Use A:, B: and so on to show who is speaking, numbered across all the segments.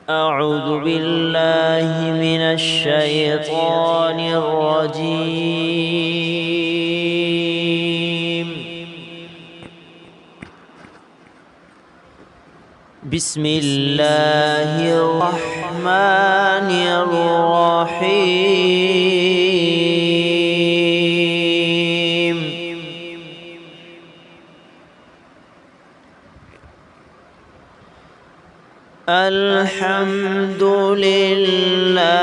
A: أعوذ بالله من الشيطان الرجيم. بسم الله الرحمن الرحيم. الحمد لله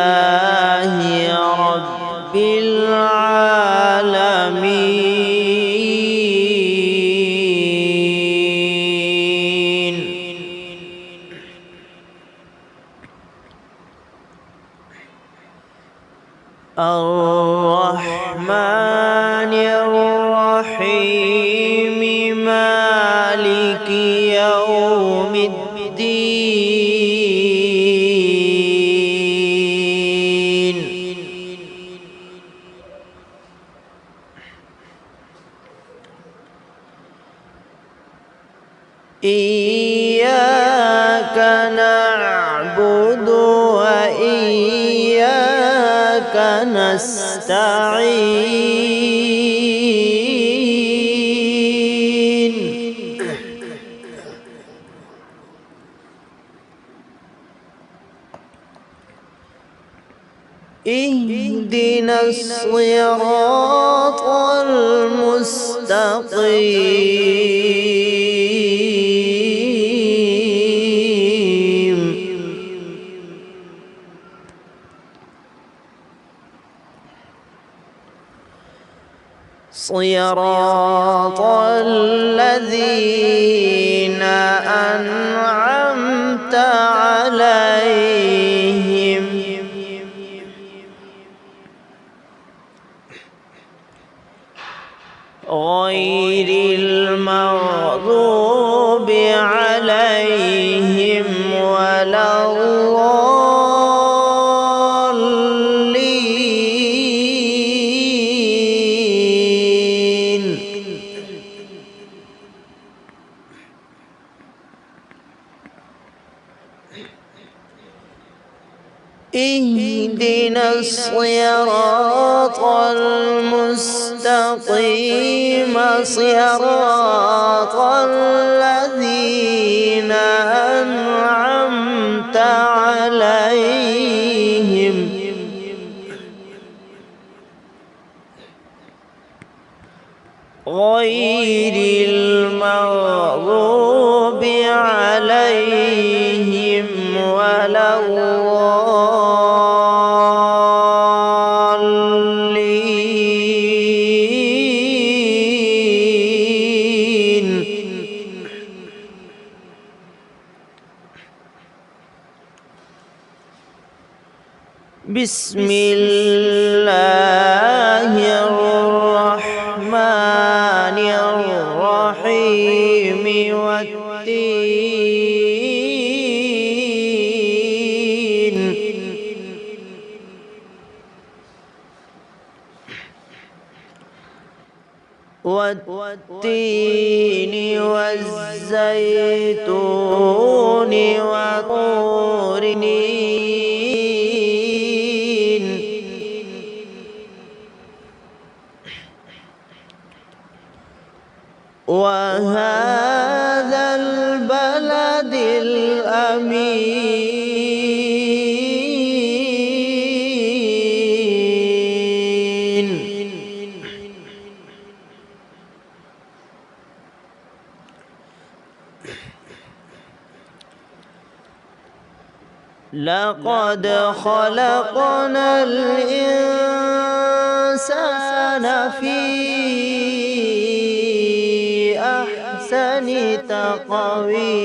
A: رب العالمين. الرحمن الرحيم مالك يوم الدين. إياك نعبد وإياك نستعين. اهدنا الصراط المستقيم. صراط الذين أنعمت عليهم غير المغضوب عليهم ولا الضالين. اهدنا الصراط المستقيم صراط الذين أنعمت عليهم غير المغضوب عليهم ولا الضالين. بسم الله الرحمن الرحيم والتين. والتين والزيتون وطور سينين. وهذا البلد الأمين. لقد خلقنا الإنسان في أحسن تقويم.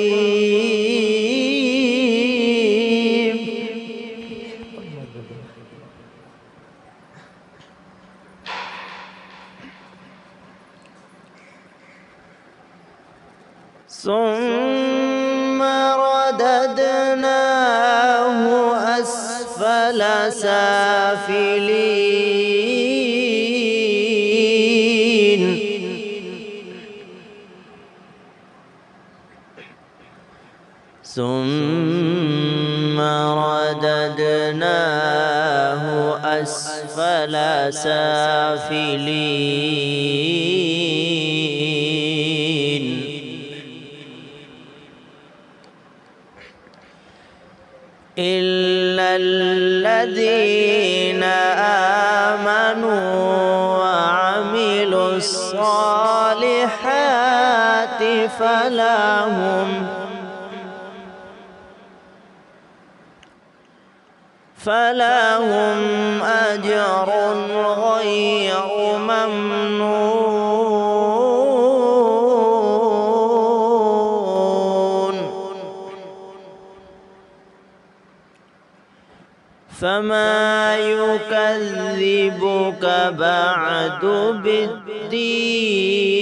A: ثم رددناه أسفل سافلين. ثم رددناه أسفل سافلين إلا الذين آمنوا وعملوا الصالحات فلهم أجر غير ممنون فما يكذبك بعد بالدين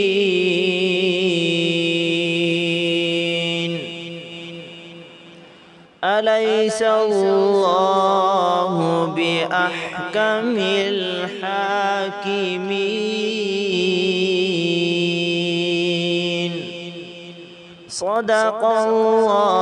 A: أليس الله بأحكم الحاكمين صدق الله